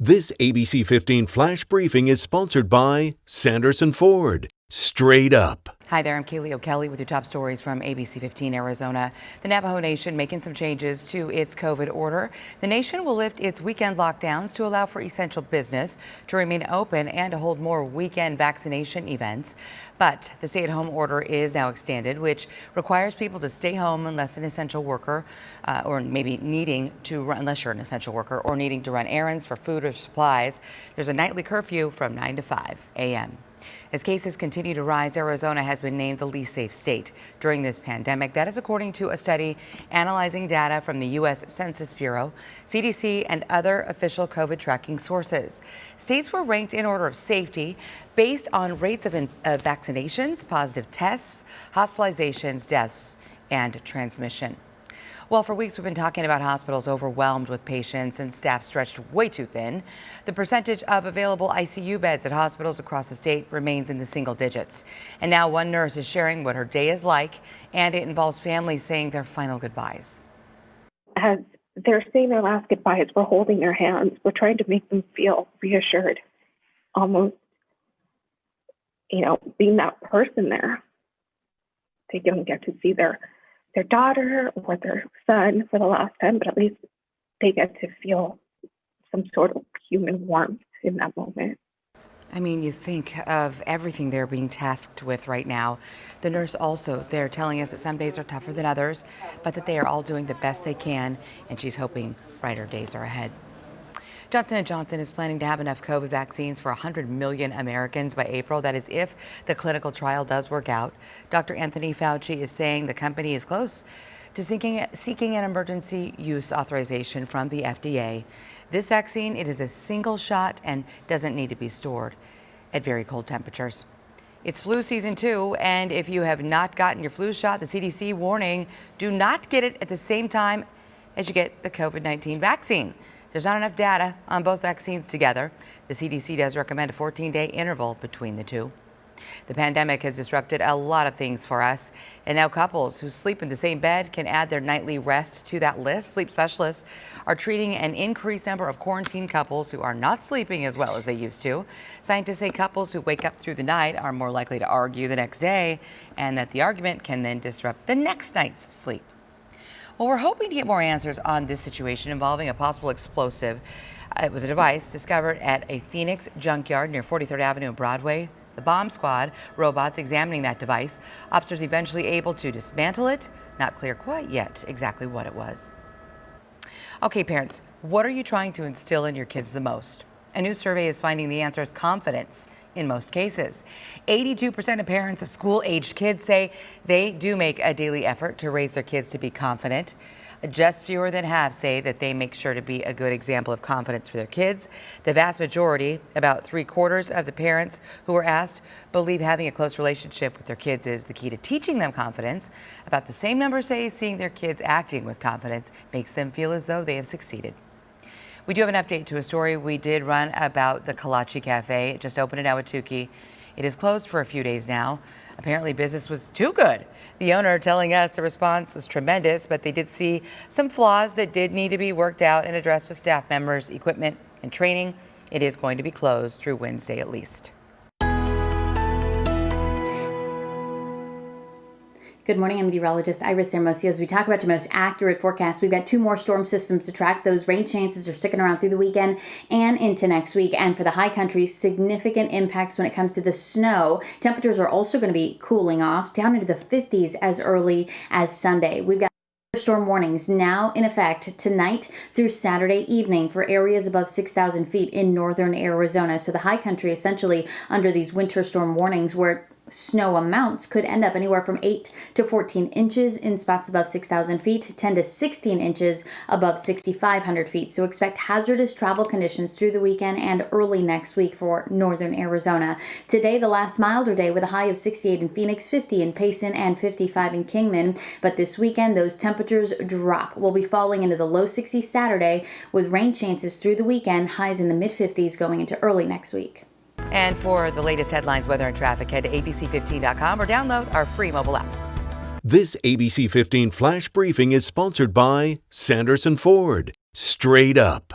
This ABC 15 Flash Briefing is sponsored by Sanderson Ford. Straight up. Hi there, I'm KALEY with your top stories from ABC15 Arizona. The Navajo Nation making some changes to its COVID order. The nation will lift its weekend lockdowns to allow for essential business to remain open and to hold more weekend vaccination events. But the stay-at-home order is now extended, which requires people to stay home unless an essential worker, unless you're an essential worker or needing to run errands for food or supplies. There's a nightly curfew from 9 to 5 a.m. As cases continue to rise, Arizona has been named the least safe state during this pandemic. That is according to a study analyzing data from the U.S. Census Bureau, CDC, and other official COVID tracking sources. States were ranked in order of safety based on rates of vaccinations, positive tests, hospitalizations, deaths, and transmission. Well, for weeks we've been talking about hospitals overwhelmed with patients and staff stretched way too thin. The percentage of available ICU beds at hospitals across the state remains in the single digits. And now one nurse is sharing what her day is like, and it involves families saying their final goodbyes. As they're saying their last goodbyes, we're holding their hands. We're trying to make them feel reassured, almost, being that person there. They don't get to see their daughter or their son for the last time, but at least they get to feel some sort of human warmth in that moment. I mean, you think of everything they're being tasked with right now. The nurse also, they're telling us that some days are tougher than others, but that they are all doing the best they can, and she's hoping brighter days are ahead. Johnson & Johnson is planning to have enough COVID vaccines for 100 million Americans by April. That is if the clinical trial does work out. Dr. Anthony Fauci is saying the company is close to seeking an emergency use authorization from the FDA. This vaccine, it is a single shot and doesn't need to be stored at very cold temperatures. It's flu season too, and if you have not gotten your flu shot, the CDC warning, do not get it at the same time as you get the COVID-19 vaccine. There's not enough data on both vaccines together. The CDC does recommend a 14-day interval between the two. The pandemic has disrupted a lot of things for us, and now couples who sleep in the same bed can add their nightly rest to that list. Sleep specialists are treating an increased number of quarantined couples who are not sleeping as well as they used to. Scientists say couples who wake up through the night are more likely to argue the next day, and that the argument can then disrupt the next night's sleep. Well, we're hoping to get more answers on this situation involving a possible explosive. It was a device discovered at a Phoenix junkyard near 43rd Avenue and Broadway. The bomb squad robots examining that device. Officers eventually able to dismantle it. Not clear quite yet exactly what it was. Okay, parents, what are you trying to instill in your kids the most? A new survey is finding the answer is confidence. In most cases, 82% of parents of school-aged kids say they do make a daily effort to raise their kids to be confident. Just fewer than half say that they make sure to be a good example of confidence for their kids. The vast majority, about 3/4 of the parents who were asked, believe having a close relationship with their kids is the key to teaching them confidence. About the same number say seeing their kids acting with confidence makes them feel as though they have succeeded. We do have an update to a story we did run about the KOLACHE Cafe. It just opened in Ahwatukee. It is closed for a few days now. Apparently business was too good. The owner telling us the response was tremendous, but they did see some flaws that did need to be worked out and addressed with staff members, equipment, and training. It is going to be closed through Wednesday at least. Good morning, I'm meteorologist Iris Hermosillo. As we talk about your most accurate forecast, we've got two more storm systems to track. Those rain chances are sticking around through the weekend and into next week. And for the high country, significant impacts when it comes to the snow. Temperatures are also going to be cooling off down into the 50s as early as Sunday. We've got storm warnings now in effect tonight through Saturday evening for areas above 6,000 feet in northern Arizona. So the high country essentially under these winter storm warnings where snow amounts could end up anywhere from 8 to 14 inches in spots above 6,000 feet, 10 to 16 inches above 6,500 feet. So expect hazardous travel conditions through the weekend and early next week for northern Arizona. Today, the last milder day with a high of 68 in Phoenix, 50 in Payson, and 55 in Kingman. But this weekend, those temperatures drop. We'll be falling into the low 60s Saturday with rain chances through the weekend, highs in the mid-50s going into early next week. And for the latest headlines, weather, and traffic, head to abc15.com or download our free mobile app. This ABC 15 Flash Briefing is sponsored by Sanderson Ford. Straight up.